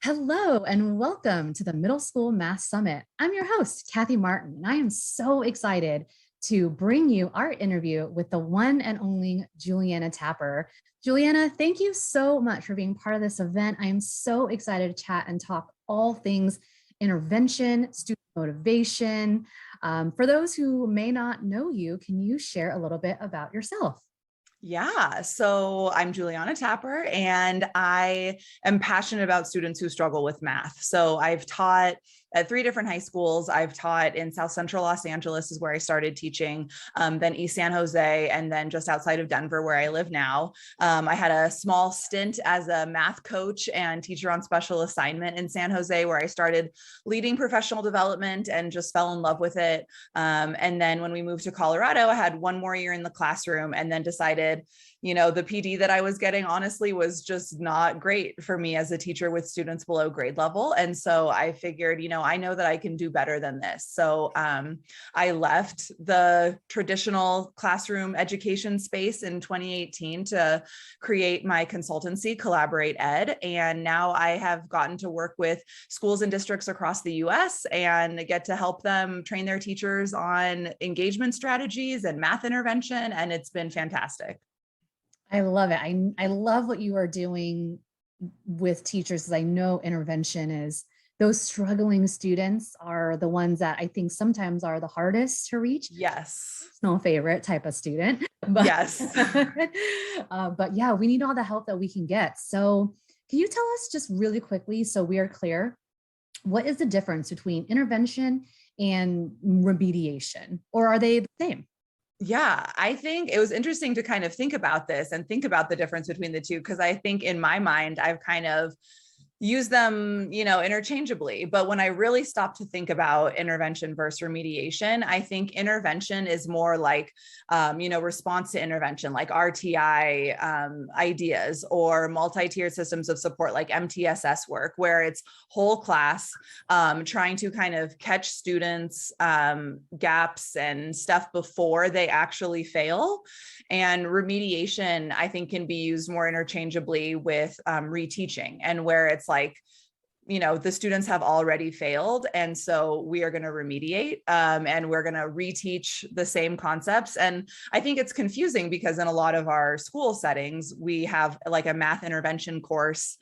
Hello and welcome to the Middle School Math Summit. I'm your host, Kathy Martin, and I am so excited to bring you our interview with the one and only Juliana Tapper. Juliana, thank you so much for being part of this event. I am so excited to chat and talk all things intervention, student motivation. For those who may not know you, can you share a little bit about yourself? Yeah, so I'm Juliana Tapper, and I am passionate about students who struggle with math. So I've taught at three different high schools. I've taught in South Central Los Angeles is where I started teaching, then East San Jose, and then just outside of Denver where I live now. I had a small stint as a math coach and teacher on special assignment in San Jose where I started leading professional development and just fell in love with it. And then when we moved to Colorado, I had one more year in the classroom and then decided, the PD that I was getting honestly was just not great for me as a teacher with students below grade level. And so I figured, I know that I can do better than this. So I left the traditional classroom education space in 2018 to create my consultancy, Collaborate Ed. And now I have gotten to work with schools and districts across the US and get to help them train their teachers on engagement strategies and math intervention. And it's been fantastic. I love it. I love what you are doing with teachers because I know intervention is those struggling students are the ones that I think sometimes are the hardest to reach. Yes. No favorite type of student, but Yes. but yeah, we need all the help that we can get. So can you tell us just really quickly, so we are clear, what is the difference between intervention and remediation, or are they the same? Yeah, I think it was interesting to kind of think about this and think about the difference between the two, because I think in my mind, I've kind of use them, interchangeably. But when I really stop to think about intervention versus remediation, I think intervention is more like, response to intervention, like RTI ideas or multi-tiered systems of support, like MTSS work, where it's whole class trying to kind of catch students' gaps and stuff before they actually fail. And remediation, I think, can be used more interchangeably with reteaching, and where it's like, the students have already failed. And so we are going to remediate and we're going to reteach the same concepts. And I think it's confusing because in a lot of our school settings, we have like a math intervention course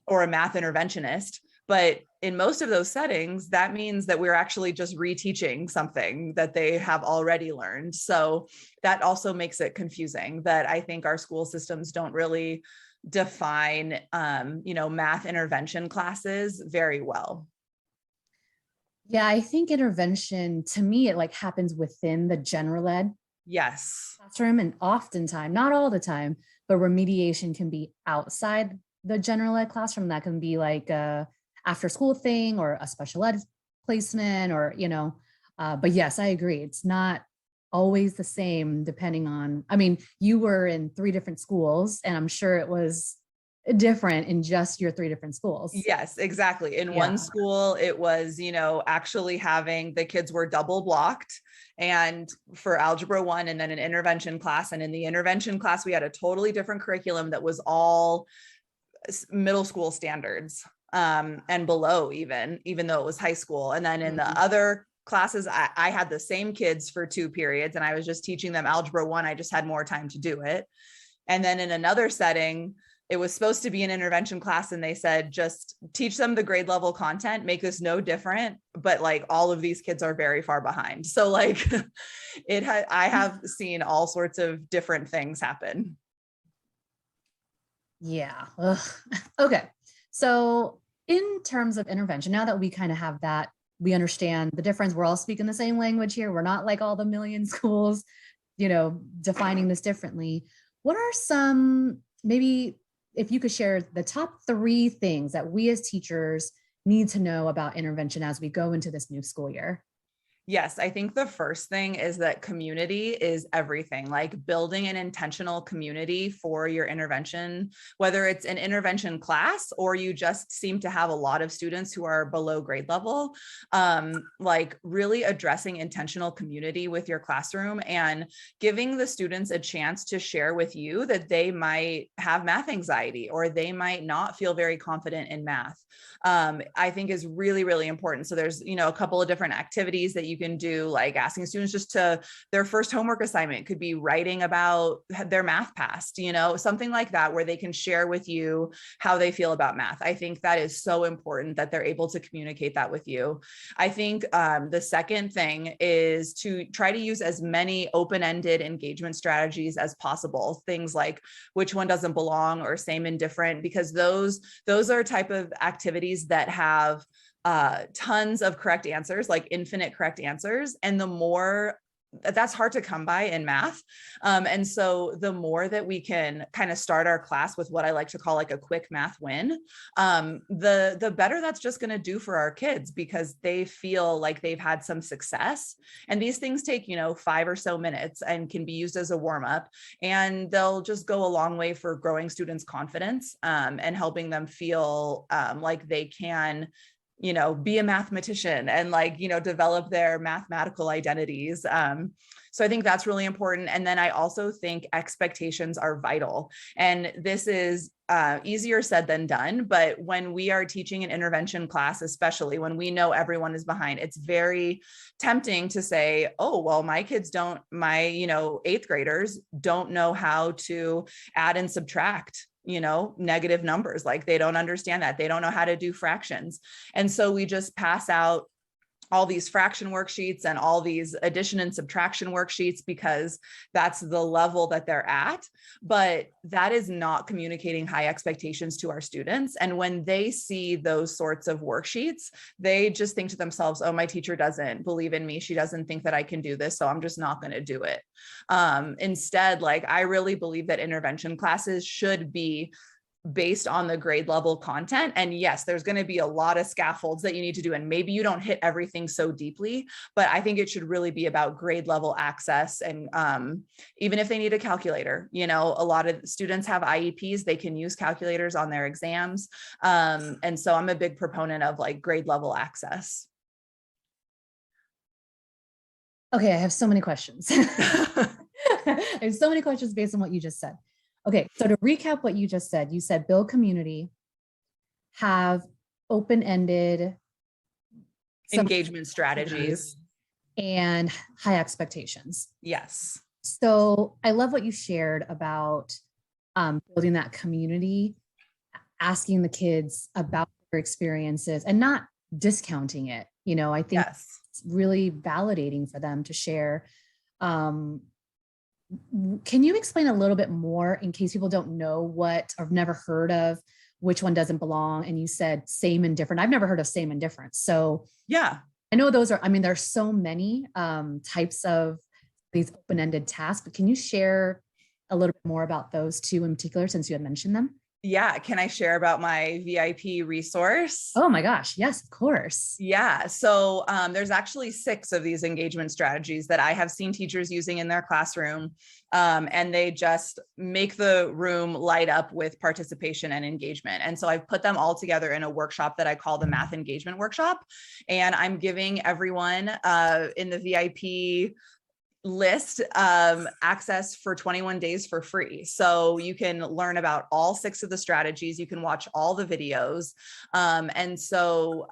or a math interventionist. But in most of those settings, that means that we're actually just reteaching something that they have already learned. So that also makes it confusing, that I think our school systems don't really define, math intervention classes very well. Yeah, I think intervention, to me, it like happens within the general ed Yes. classroom, and oftentimes, not all the time, but remediation can be outside the general ed classroom. That can be like a after school thing or a special ed placement, or but yes, I agree, it's not always the same depending on, I mean, you were in three different schools and I'm sure it was different in just your three different schools. Yes, exactly. In one school, it was, actually having the kids were double blocked and for algebra 1, and then an intervention class. And in the intervention class, we had a totally different curriculum that was all middle school standards and below, even though it was high school. And then in the other classes, I had the same kids for 2 periods and I was just teaching them algebra 1. I just had more time to do it. And then in another setting, it was supposed to be an intervention class and they said, just teach them the grade level content, make this no different. But like all of these kids are very far behind. So like I have seen all sorts of different things happen. Yeah. Ugh. Okay. So in terms of intervention, now that we kind of have that, we understand the difference. We're all speaking the same language here. We're not like all the million schools, defining this differently. What are some, maybe if you could share the top 3 things that we as teachers need to know about intervention as we go into this new school year? Yes, I think the first thing is that community is everything. Like building an intentional community for your intervention, whether it's an intervention class or you just seem to have a lot of students who are below grade level, like really addressing intentional community with your classroom and giving the students a chance to share with you that they might have math anxiety or they might not feel very confident in math. I think is really, really important. So there's, a couple of different activities that you can do, like asking students just to their first homework assignment could be writing about their math past, something like that, where they can share with you how they feel about math. I think that is so important that they're able to communicate that with you. I think the second thing is to try to use as many open-ended engagement strategies as possible. Things like which one doesn't belong or same and different, because those are type of activities that have tons of correct answers, like infinite correct answers. And the more that's hard to come by in math. And so the more that we can kind of start our class with what I like to call like a quick math win, the better that's just going to do for our kids, because they feel like they've had some success. And these things take, 5 or so minutes and can be used as a warm up, and they'll just go a long way for growing students' confidence, and helping them feel like they can be a mathematician and develop their mathematical identities. So I think that's really important. And then I also think expectations are vital. And this is easier said than done. But when we are teaching an intervention class, especially when we know everyone is behind, it's very tempting to say, oh, well, my 8th graders don't know how to add and subtract negative numbers. Like they don't understand that. They don't know how to do fractions. And so we just pass out all these fraction worksheets and all these addition and subtraction worksheets because that's the level that they're at. But that is not communicating high expectations to our students. And when they see those sorts of worksheets, they just think to themselves, oh, my teacher doesn't believe in me. She doesn't think that I can do this, so I'm just not going to do it. Instead, I really believe that intervention classes should be based on the grade level content. And yes, there's going to be a lot of scaffolds that you need to do. And maybe you don't hit everything so deeply, but I think it should really be about grade level access. And even if they need a calculator, a lot of students have IEPs, they can use calculators on their exams. And so I'm a big proponent of grade level access. Okay, I have so many questions. I have so many questions based on what you just said. Okay, so to recap what you just said, you said build community, have open-ended engagement strategies, and high expectations. Yes. So I love what you shared about building that community, asking the kids about their experiences and not discounting it. I think it's really validating for them to share. Can you explain a little bit more in case people don't know what or never heard of which one doesn't belong? And you said same and different. I've never heard of same and different. So yeah, I know those are, there's so many types of these open-ended tasks, but can you share a little bit more about those two in particular, since you had mentioned them? Yeah. Can I share about my VIP resource? Oh my gosh. Yes, of course. Yeah. So there's actually 6 of these engagement strategies that I have seen teachers using in their classroom. And they just make the room light up with participation and engagement. And so I've put them all together in a workshop that I call the Math Engagement Workshop. And I'm giving everyone in the VIP list access for 21 days for free. So you can learn about all 6 of the strategies. You can watch all the videos. And so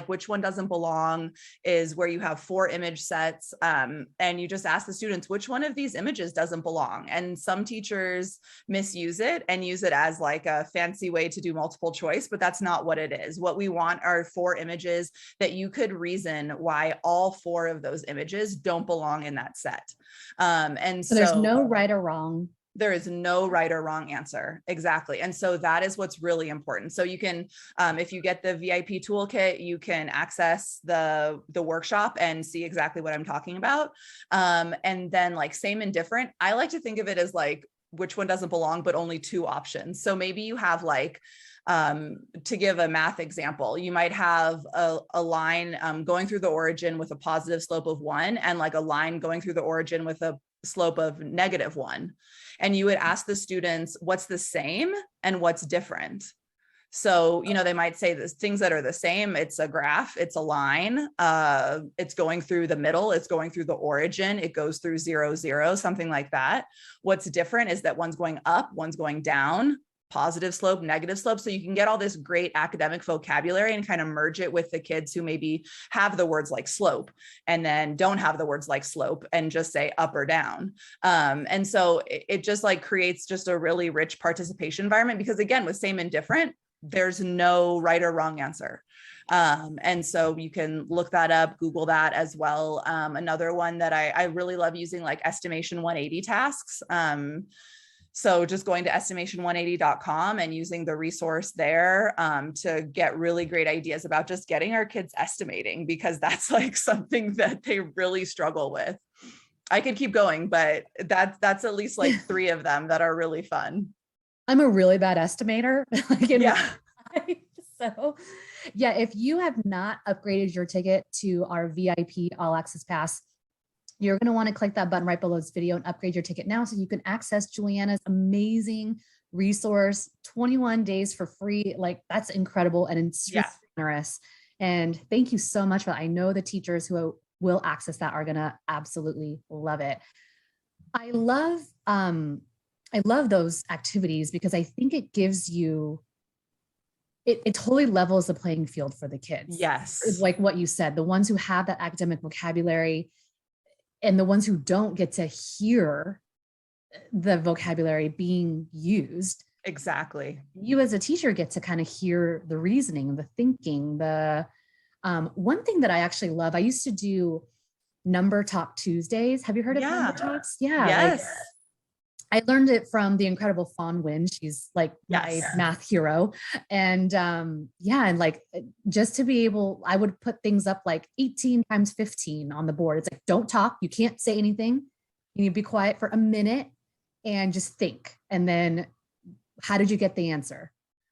which one doesn't belong is where you have 4 image sets. And you just ask the students, which one of these images doesn't belong? And some teachers misuse it and use it as a fancy way to do multiple choice, but that's not what it is. What we want are 4 images that you could reason why all 4 of those images don't belong in that set. And so there's no right or wrong. There is no right or wrong answer. Exactly. And so that is what's really important. So you can, if you get the VIP toolkit, you can access the workshop and see exactly what I'm talking about. And then same and different, I like to think of it as which one doesn't belong, but only 2 options. So maybe you have To give a math example, you might have a line going through the origin with a positive slope of 1 and like a line going through the origin with a slope of -1. And you would ask the students what's the same and what's different. So, they might say this things that are the same. It's a graph, it's a line, it's going through the middle, it's going through the origin, it goes through 0, 0, something like that. What's different is that one's going up, one's going down, positive slope, negative slope. So you can get all this great academic vocabulary and kind of merge it with the kids who maybe have the words like slope and then don't have the words like slope and just say up or down. And so it just like creates just a really rich participation environment, because again, with same and different, there's no right or wrong answer. And so you can look that up, Google that as well. Another one that I really love using, like estimation 180 tasks. So just going to estimation180.com and using the resource there to get really great ideas about just getting our kids estimating, because that's like something that they really struggle with. I could keep going, but that's at least like 3 of them that are really fun. I'm a really bad estimator. Yeah. So yeah, if you have not upgraded your ticket to our VIP All Access Pass, you're going to want to click that button right below this video and upgrade your ticket now so you can access Juliana's amazing resource, 21 days for free. Like, that's incredible and it's generous. And thank you so much for that. I know the teachers who will access that are going to absolutely love it. I love those activities because I think it gives you, it totally levels the playing field for the kids. Yes. It's like what you said, the ones who have that academic vocabulary and the ones who don't get to hear the vocabulary being used. Exactly. You as a teacher get to kind of hear the reasoning, the thinking, the one thing that I actually love, I used to do Number Talk Tuesdays. Have you heard of Number Talks? Yeah. Yes. Like, I learned it from the incredible Fawn Wynn. She's like my math hero. And and like, just to be able, I would put things up like 18 times 15 on the board. It's like, don't talk. You can't say anything. You need to be quiet for a minute and just think. And then how did you get the answer?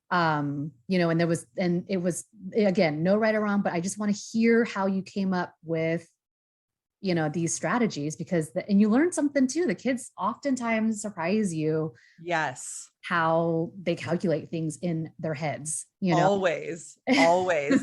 And it was, again, no right or wrong, but I just want to hear how you came up with these strategies, because and you learn something too. The kids oftentimes surprise you. Yes. How they calculate things in their heads, always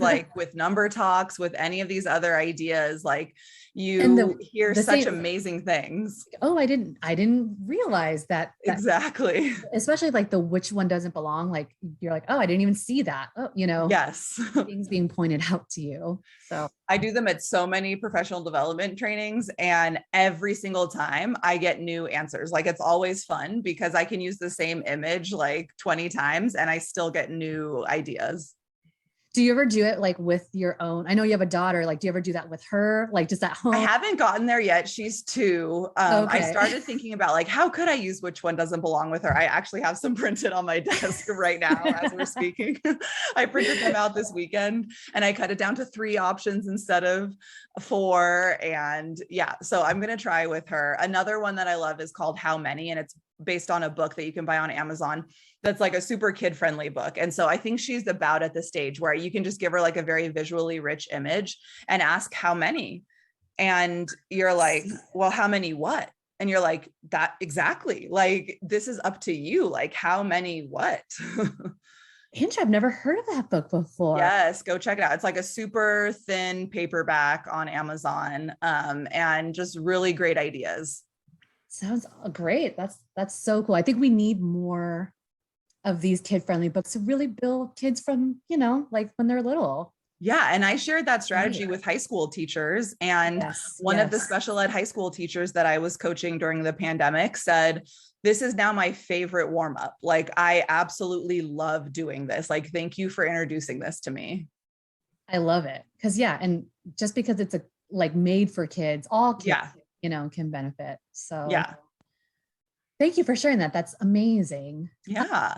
like with Number Talks, with any of these other ideas, like you hear such amazing things. Oh, I didn't realize that. Exactly. Especially like the which one doesn't belong. Like you're like, oh, I didn't even see that. Oh, yes. Things being pointed out to you. So I do them at so many professional development trainings, and every single time I get new answers. Like, it's always fun because I can use the same image like 20 times and I still get new ideas. Do you ever do it like with your own? I know you have a daughter. Like, do you ever do that with her? Like, just at home? I haven't gotten there yet. She's 2. I started thinking about like, how could I use which one doesn't belong with her? I actually have some printed on my desk right now as we're speaking. I printed them out this weekend and I cut it down to 3 options instead of 4. And so I'm going to try with her. Another one that I love is called How Many, and it's based on a book that you can buy on Amazon. That's like a super kid-friendly book. And so I think she's about at the stage where you can just give her like a very visually rich image and ask how many. And you're like, well, how many what? And you're like, that exactly. Like, this is up to you. Like, how many what? Andrew, I've never heard of that book before. Yes, go check it out. It's like a super thin paperback on Amazon, and just really great ideas. Sounds great. That's so cool. I think we need more of these kid-friendly books to really build kids from, like when they're little. Yeah. And I shared that strategy with high school teachers. And one of the special ed high school teachers that I was coaching during the pandemic said, this is now my favorite warm-up. Like, I absolutely love doing this. Like, thank you for introducing this to me. I love it. And just because it's like made for kids, all kids, can benefit. So thank you for sharing that. That's amazing. Yeah.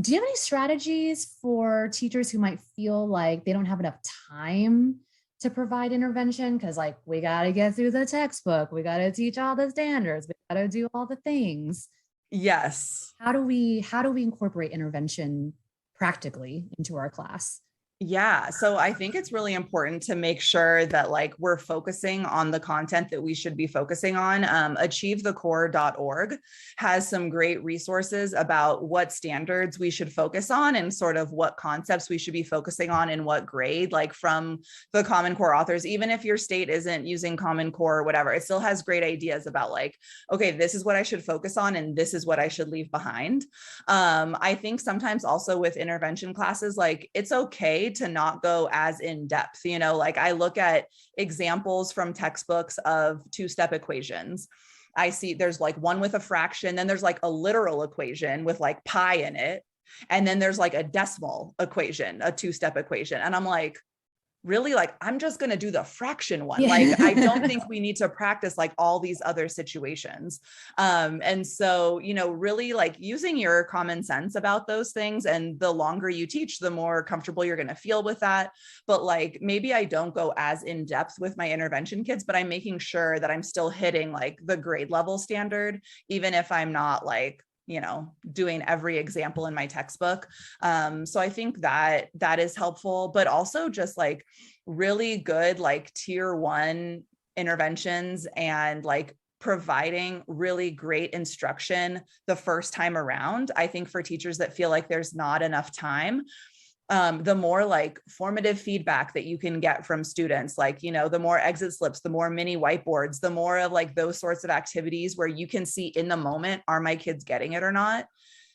Do you have any strategies for teachers who might feel like they don't have enough time to provide intervention? Because like, we got to get through the textbook. We got to teach all the standards. We got to do all the things. Yes. How do we incorporate intervention practically into our class? Yeah. So I think it's really important to make sure that like we're focusing on the content that we should be focusing on. Achievethecore.org has some great resources about what standards we should focus on and sort of what concepts we should be focusing on in what grade, like from the Common Core authors. Even if your state isn't using Common Core or whatever, it still has great ideas about like, okay, this is what I should focus on and this is what I should leave behind. I think sometimes also with intervention classes, like it's okay to not go as in depth. You know, like I look at examples from textbooks of two-step equations. I see there's like one with a fraction, then there's like a literal equation with like pi in it. And then there's like a decimal equation, a two-step equation. And I'm like, really, like, I'm just going to do the fraction one. Yeah. Like, I don't think we need to practice like all these other situations. And so, you know, really like using your common sense about those things. And the longer you teach, the more comfortable you're going to feel with that. But like, maybe I don't go as in depth with my intervention kids, but I'm making sure that I'm still hitting like the grade level standard, even if I'm not like, you know, doing every example in my textbook. So I think that that is helpful, but also just like really good, like tier 1 interventions and like providing really great instruction the first time around. I think for teachers that feel like there's not enough time, the more like formative feedback that you can get from students, like, you know, the more exit slips, the more mini whiteboards, the more of like those sorts of activities where you can see in the moment, are my kids getting it or not?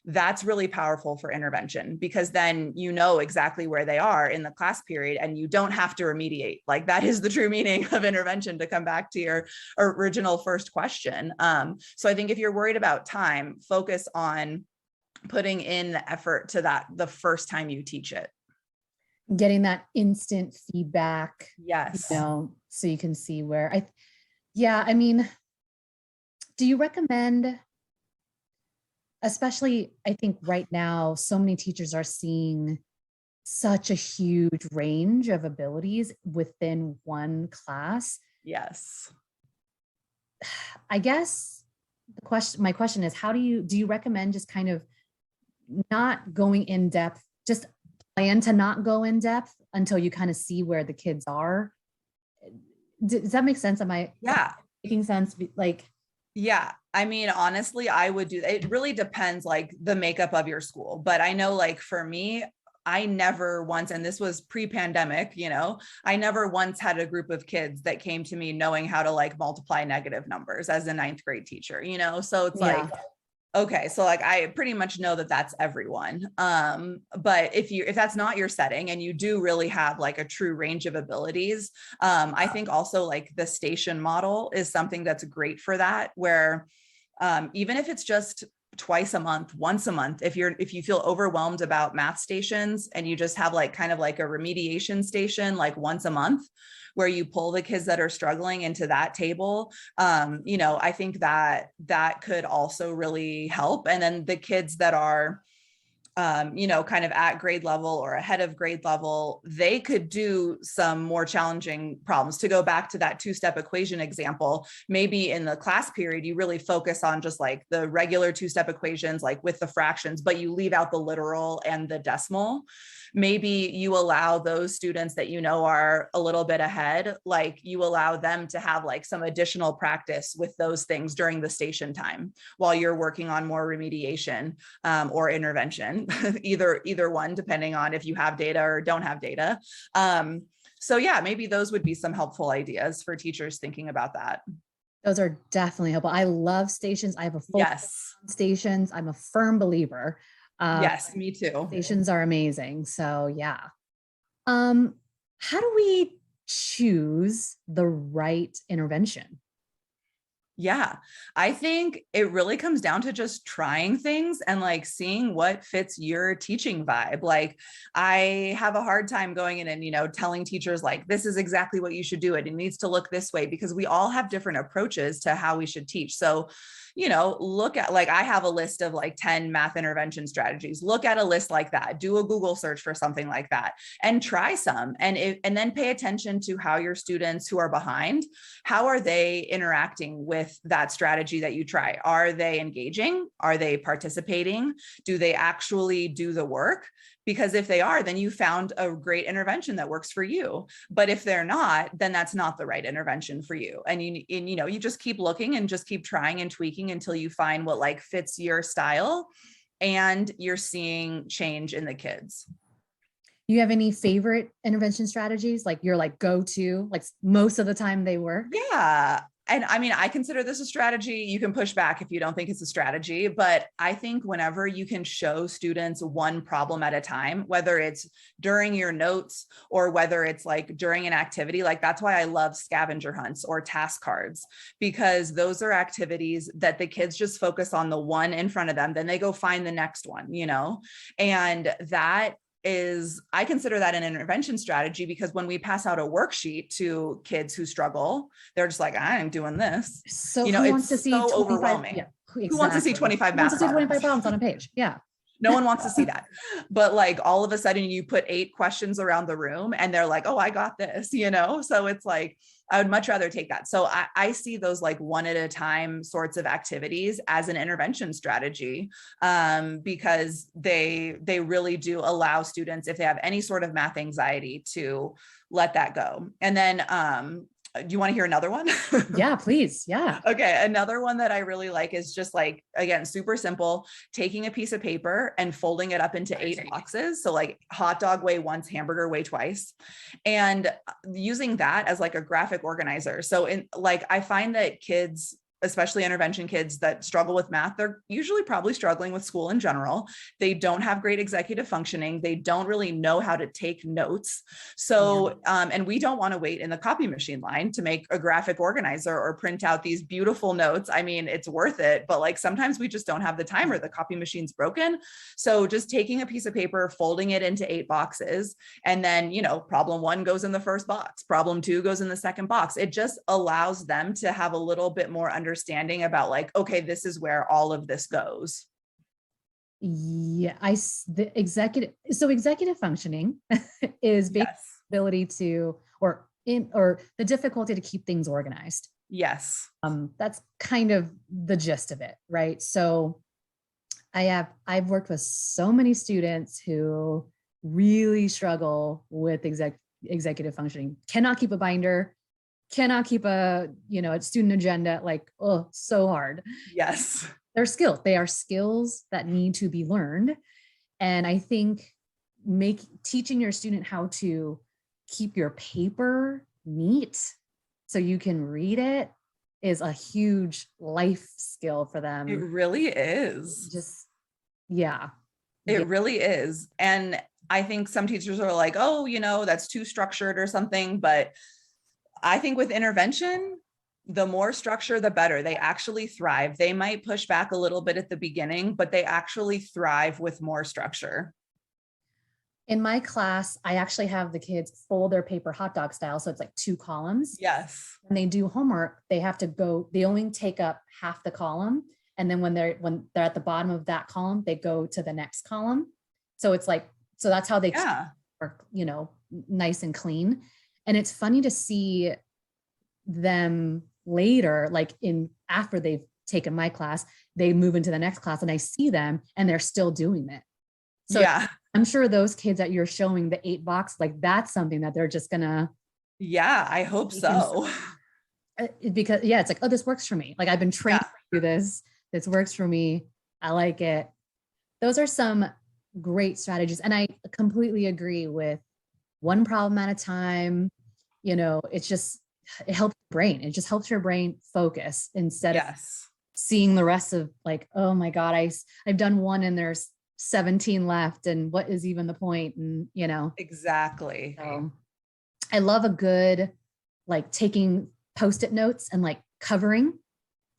That's really powerful for intervention, because then you know exactly where they are in the class period and you don't have to remediate. Like that is the true meaning of intervention, to come back to your original first question. So I think if you're worried about time, focus on putting in the effort to that the first time you teach it. Getting that instant feedback. Yes. You know, so you can see where I mean, do you recommend, especially I think right now, so many teachers are seeing such a huge range of abilities within one class. Yes. I guess my question is, do you recommend just kind of not going in depth, just plan to not go in depth until you kind of see where the kids are? Does that make sense? Am I making sense? Like, yeah, I mean, honestly, I would do that. It really depends like the makeup of your school. But I know like for me, I never once, and this was pre-pandemic, you know, I never once had a group of kids that came to me knowing how to like multiply negative numbers as a 9th grade teacher, you know? So it's like, okay, so like I pretty much know that that's everyone. But if that's not your setting and you do really have like a true range of abilities, I think also like the station model is something that's great for that, where even if it's just twice a month, once a month, if you feel overwhelmed about math stations and you just have like kind of like a remediation station like once a month, where you pull the kids that are struggling into that table, you know, I think that could also really help. And then the kids that are, you know, kind of at grade level or ahead of grade level, they could do some more challenging problems. To go back to that two-step equation example, maybe in the class period, you really focus on just like the regular two-step equations, like with the fractions, but you leave out the literal and the decimal. Maybe you allow those students that you know are a little bit ahead, like you allow them to have like some additional practice with those things during the station time while you're working on more remediation or intervention, either one, depending on if you have data or don't have data. So yeah, maybe those would be some helpful ideas for teachers thinking about that. Those are definitely helpful. I love stations. I have a full stations. I'm a firm believer. Yes, me too. Stations are amazing. So yeah. How do we choose the right intervention? Yeah, I think it really comes down to just trying things and like seeing what fits your teaching vibe. Like I have a hard time going in and, you know, telling teachers like, this is exactly what you should do. It needs to look this way, because we all have different approaches to how we should teach. So, you know, look at like, I have a list of like 10 math intervention strategies. Look at a list like that, do a Google search for something like that and try some. And then pay attention to how your students who are behind, how are they interacting with with that strategy that you try. Are they engaging? Are they participating? Do they actually do the work? Because if they are, then you found a great intervention that works for you. But if they're not, then that's not the right intervention for you. And you just keep looking and just keep trying and tweaking until you find what like fits your style and you're seeing change in the kids. You have any favorite intervention strategies? Like your like go-to, like most of the time they work? Yeah. And I mean, I consider this a strategy. You can push back if you don't think it's a strategy, but I think whenever you can show students one problem at a time, whether it's during your notes or whether it's like during an activity, like that's why I love scavenger hunts or task cards, because those are activities that the kids just focus on the one in front of them. Then they go find the next one, and that is, I consider that an intervention strategy, because when we pass out a worksheet to kids who struggle, they're just like, I'm doing this. So who wants to see so overwhelming. Yeah, exactly. Who wants to see 25 math problems? 25 problems on a page? Yeah. No one wants to see that. But like all of a sudden you put 8 questions around the room and they're like, oh, I got this, So it's like, I would much rather take that. So I see those like one at a time sorts of activities as an intervention strategy, because they really do allow students, if they have any sort of math anxiety, to let that go. And then do you want to hear another one? Yeah, please. Yeah. Okay. Another one that I really like is just like, again, super simple, taking a piece of paper and folding it up into 8 boxes. So like hot dog weigh once, hamburger weigh twice, and using that as like a graphic organizer. So I find that kids, especially intervention kids that struggle with math, they're usually probably struggling with school in general. They don't have great executive functioning. They don't really know how to take notes. So, and we don't want to wait in the copy machine line to make a graphic organizer or print out these beautiful notes. I mean, it's worth it, but like sometimes we just don't have the time or the copy machine's broken. So just taking a piece of paper, folding it into 8 boxes, and then, problem 1 goes in the first box, problem 2 goes in the second box. It just allows them to have a little bit more understanding about like, okay, this is where all of this goes. Yeah, executive functioning is basically the ability to, or the difficulty to keep things organized. Yes. That's kind of the gist of it, right? So I've worked with so many students who really struggle with executive functioning, cannot keep a binder, cannot keep a student agenda, like, oh, so hard. Yes. They're skills. They are skills that need to be learned. And I think teaching your student how to keep your paper neat so you can read it is a huge life skill for them. It really is. It really is. And I think some teachers are like, oh, that's too structured or something, but I think with intervention, the more structure, the better. They actually thrive. They might push back a little bit at the beginning, but they actually thrive with more structure. In my class, I actually have the kids fold their paper hot dog style. So it's like 2 columns. Yes. When they do homework, they only take up half the column. And then when they're at the bottom of that column, they go to the next column. So it's like, so that's how they work, nice and clean. And it's funny to see them later, like after they've taken my class, they move into the next class and I see them and they're still doing it. So I'm sure those kids that you're showing the 8 box, like that's something that they're just gonna. Yeah, I hope so. Because it's like, oh, this works for me. Like I've been trained to do this. This works for me. I like it. Those are some great strategies. And I completely agree with one problem at a time. It helps your brain. It just helps your brain focus instead of seeing the rest of like, oh my God, I've done 1 and there's 17 left. And what is even the point? And, Exactly. So I love a good, like taking Post-it notes and like covering.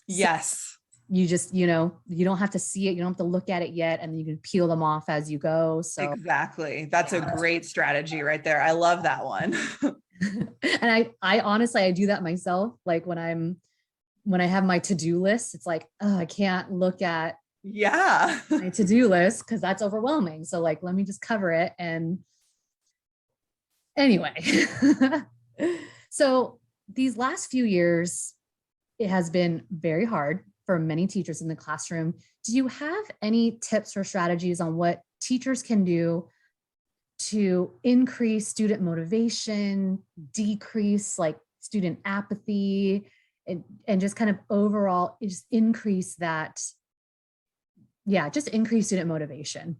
Yes. You just, you don't have to see it. You don't have to look at it yet. And you can peel them off as you go. So exactly. That's a great strategy right there. I love that one. And I honestly, I do that myself. Like when I have my to-do list, it's like, oh, I can't look at my to-do list because that's overwhelming. So like, let me just cover it. And anyway, so these last few years, it has been very hard for many teachers in the classroom. Do you have any tips or strategies on what teachers can do to increase student motivation, decrease like student apathy, and just kind of overall just increase that, yeah, just increase student motivation?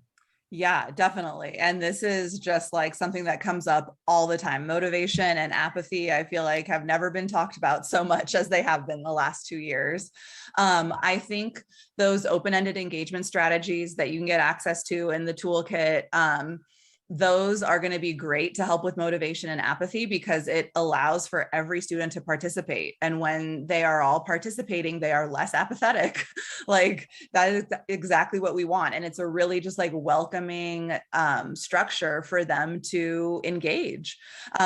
Yeah, definitely. And this is just like something that comes up all the time. Motivation and apathy, I feel like, have never been talked about so much as they have been the last 2 years. I think those open-ended engagement strategies that you can get access to in the toolkit, those are going to be great to help with motivation and apathy because it allows for every student to participate. And when they are all participating, they are less apathetic. Like that is exactly what we want. And it's a really just like welcoming structure for them to engage.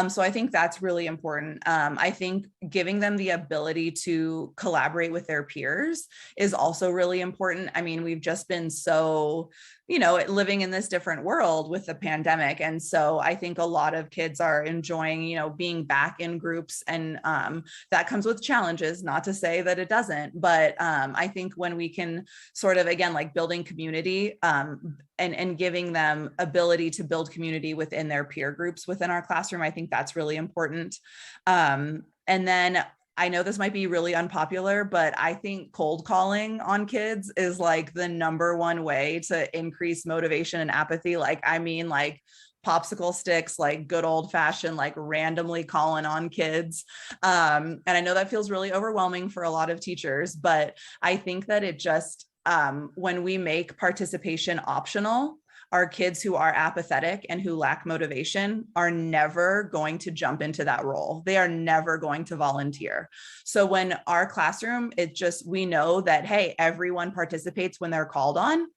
So I think that's really important. I think giving them the ability to collaborate with their peers is also really important. I mean, we've just been so, living in this different world with the pandemic. And so I think a lot of kids are enjoying, being back in groups, and that comes with challenges, not to say that it doesn't, but I think when we can sort of, again, like building community and giving them ability to build community within their peer groups within our classroom, I think that's really important. And then I know this might be really unpopular, but I think cold calling on kids is like the number one way to increase motivation and apathy. Like, I mean, like popsicle sticks, like good old fashioned, like randomly calling on kids. And I know that feels really overwhelming for a lot of teachers, but I think that it just, when we make participation optional, our kids who are apathetic and who lack motivation are never going to jump into that role. They are never going to volunteer. So when our classroom, we know that, hey, everyone participates when they're called on,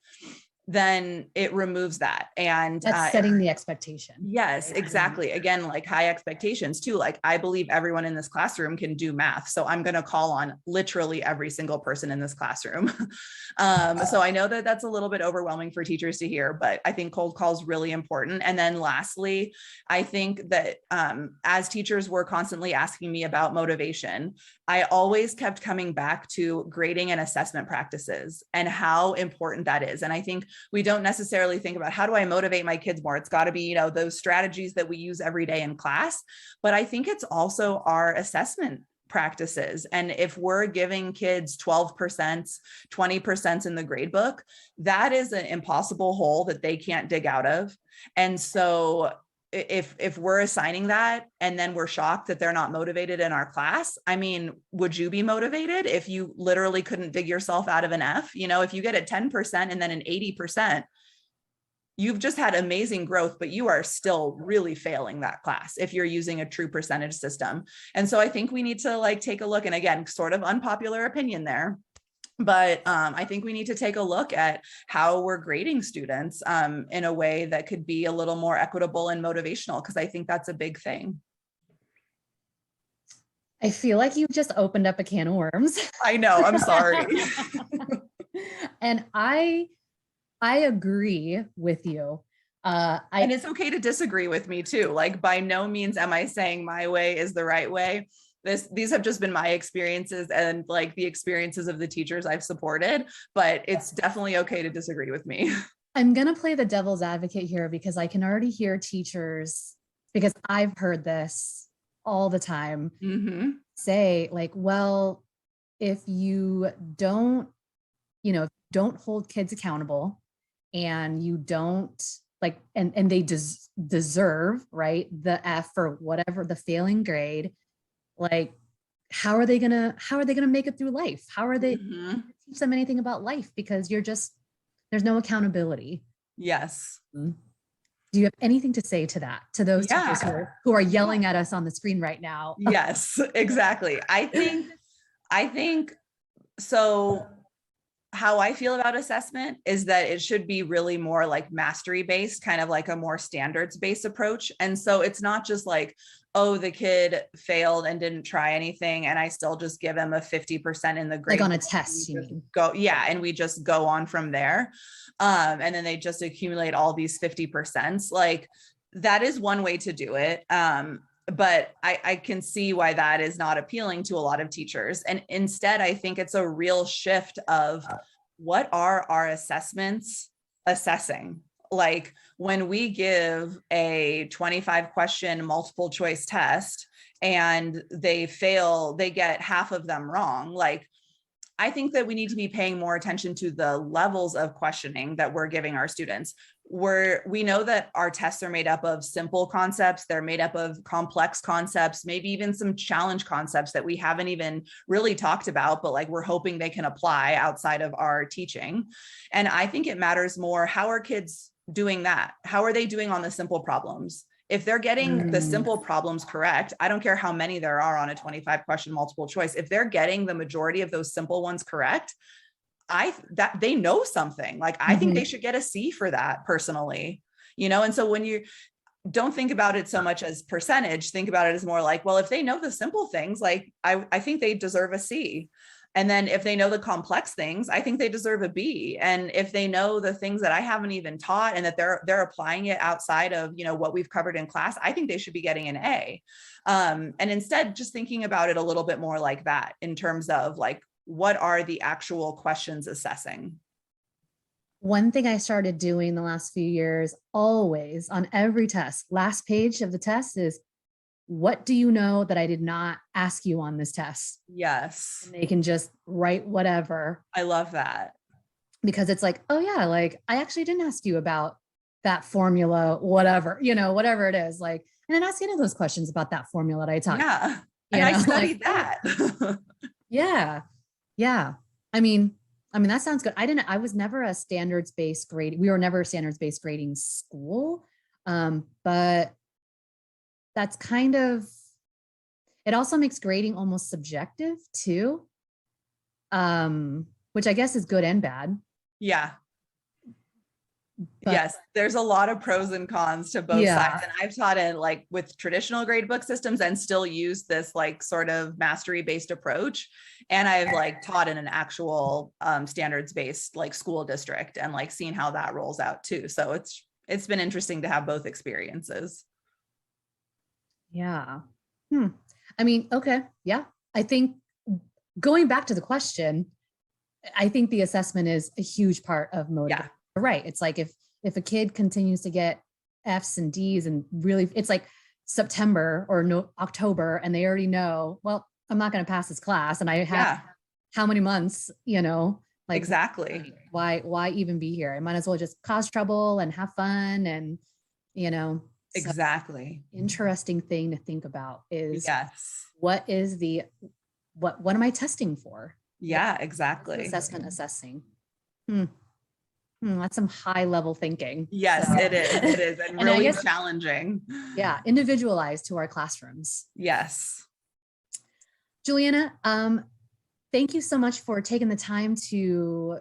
then it removes that. And that's setting the expectation. Yes, exactly. Again, like high expectations too. Like I believe everyone in this classroom can do math. So I'm going to call on literally every single person in this classroom. So I know that that's a little bit overwhelming for teachers to hear, but I think cold call is really important. And then lastly, I think that as teachers were constantly asking me about motivation, I always kept coming back to grading and assessment practices and how important that is. And I think we don't necessarily think about how do I motivate my kids more? It's got to be, those strategies that we use every day in class. But I think it's also our assessment practices. And if we're giving kids 12%, 20% in the grade book, that is an impossible hole that they can't dig out of. And so if we're assigning that and then we're shocked that they're not motivated in our class, I mean, would you be motivated if you literally couldn't dig yourself out of an F? If you get a 10% and then an 80%, you've just had amazing growth, but you are still really failing that class if you're using a true percentage system. And so I think we need to like take a look, and again, sort of unpopular opinion there, but I think we need to take a look at how we're grading students in a way that could be a little more equitable and motivational, because I think that's a big thing. I feel like you just opened up a can of worms. I know, I'm sorry. And I agree with you. And it's okay to disagree with me too. Like by no means am I saying my way is the right way. These have just been my experiences and like the experiences of the teachers I've supported, but it's definitely okay to disagree with me. I'm going to play the devil's advocate here because I can already hear teachers, because I've heard this all the time, say like, well, if you don't hold kids accountable and you don't like, and they deserve, right, the F or whatever, the failing grade, like, how are they gonna make it through life? How are they teach them anything about life? Because there's no accountability. Yes. Do you have anything to say to that, to those teachers who are yelling at us on the screen right now? Yes, exactly. I think so. How I feel about assessment is that it should be really more like mastery based, kind of like a more standards based approach. And so it's not just like, oh, the kid failed and didn't try anything, and I still just give him a 50% in the grade. Like on a test, you mean? And we just go on from there. And then they just accumulate all these 50%. Like that is one way to do it. but I can see why that is not appealing to a lot of teachers. And instead, I think it's a real shift of what are our assessments assessing? Like when we give a 25 question multiple choice test and they fail, they get half of them wrong. Like, I think that we need to be paying more attention to the levels of questioning that we're giving our students. We know that our tests are made up of simple concepts, they're made up of complex concepts, maybe even some challenge concepts that we haven't even really talked about, but like we're hoping they can apply outside of our teaching. And I think it matters more, how are kids doing that? How are they doing on the simple problems? If they're getting the simple problems correct, I don't care how many there are on a 25 question multiple choice. If they're getting the majority of those simple ones correct, that they know something. Like, I think they should get a C for that personally, And so when you don't think about it so much as percentage, think about it as more like, well, if they know the simple things, like I think they deserve a C. And then if they know the complex things, I think they deserve a B. And if they know the things that I haven't even taught and that they're applying it outside of, what we've covered in class, I think they should be getting an A. And instead, just thinking about it a little bit more like that in terms of like, what are the actual questions assessing? One thing I started doing the last few years, always on every test, last page of the test is, what do you know that I did not ask you on this test? Yes. And they can just write whatever. I love that. Because it's like, oh yeah, like I actually didn't ask you about that formula, whatever, whatever it is. Like, and then ask any of those questions about that formula that I taught. Yeah. And I studied that. Yeah. Yeah. I mean, that sounds good. I was never a standards-based grading. We were never a standards-based grading school. But that's kind of, it also makes grading almost subjective too. Which I guess is good and bad. Yeah. But, yes, there's a lot of pros and cons to both sides. And I've taught in like with traditional gradebook systems and still use this like sort of mastery based approach. And I've like taught in an actual standards based like school district and like seen how that rolls out too. So it's been interesting to have both experiences. Yeah. I mean, okay. Yeah. I think going back to the question, I think the assessment is a huge part of motivation. Yeah. Right. It's like if a kid continues to get F's and D's and really, it's like September or October and they already know, well, I'm not going to pass this class. And I have how many months, like exactly. Why even be here? I might as well just cause trouble and have fun. And, exactly. So interesting thing to think about is what am I testing for? Yeah, exactly. Assessment assessing. That's some high level thinking. Yes, it is. And really challenging. Yeah. Individualized to our classrooms. Yes. Juliana, thank you so much for taking the time to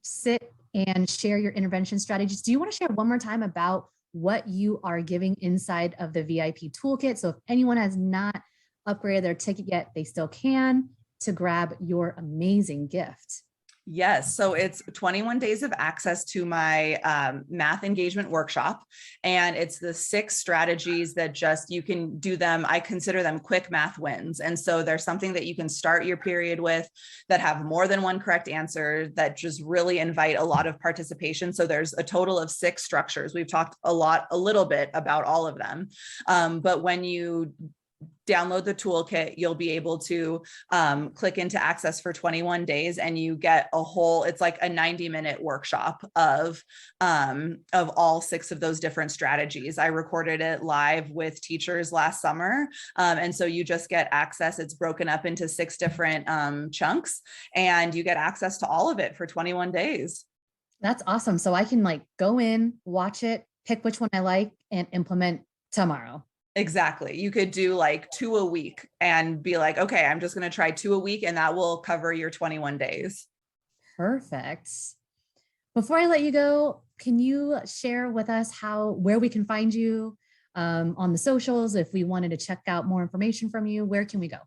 sit and share your intervention strategies. Do you want to share one more time about what you are giving inside of the VIP toolkit? So if anyone has not upgraded their ticket yet, they still can, to grab your amazing gift. Yes. So it's 21 days of access to my math engagement workshop. And it's the 6 strategies that you can do them. I consider them quick math wins. And so there's something that you can start your period with that have more than one correct answer that just really invite a lot of participation. So there's a total of 6 structures. We've talked a little bit about all of them. But when you download the toolkit, you'll be able to click into access for 21 days and you get it's like a 90-minute workshop of all 6 of those different strategies. I recorded it live with teachers last summer. And so you just get access. It's broken up into 6 different chunks and you get access to all of it for 21 days. That's awesome. So I can like go in, watch it, pick which one I like and implement tomorrow. Exactly. You could do like 2 a week and be like, okay, I'm just going to try 2 a week and that will cover your 21 days. Perfect. Before I let you go, can you share with us where we can find you on the socials? If we wanted to check out more information from you, where can we go?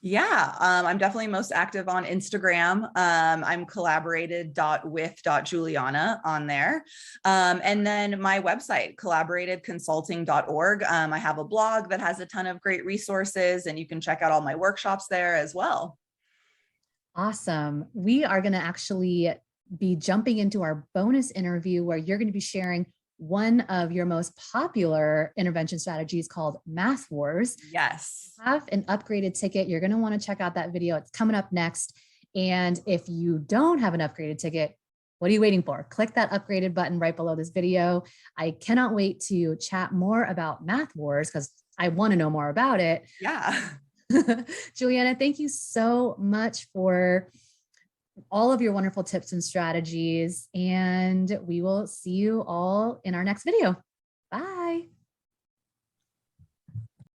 Yeah, I'm definitely most active on Instagram. I'm collaborated.with.juliana on there. And then my website, collaboratedconsulting.org. I have a blog that has a ton of great resources, and you can check out all my workshops there as well. Awesome. We are going to actually be jumping into our bonus interview where you're going to be sharing one of your most popular intervention strategies called Math Wars. Yes. Have an upgraded ticket. You're going to want to check out that video. It's coming up next. And if you don't have an upgraded ticket, what are you waiting for? Click that upgraded button right below this video. I cannot wait to chat more about Math Wars because I want to know more about it. Yeah. Juliana, thank you so much for all of your wonderful tips and strategies. And we will see you all in our next video. Bye.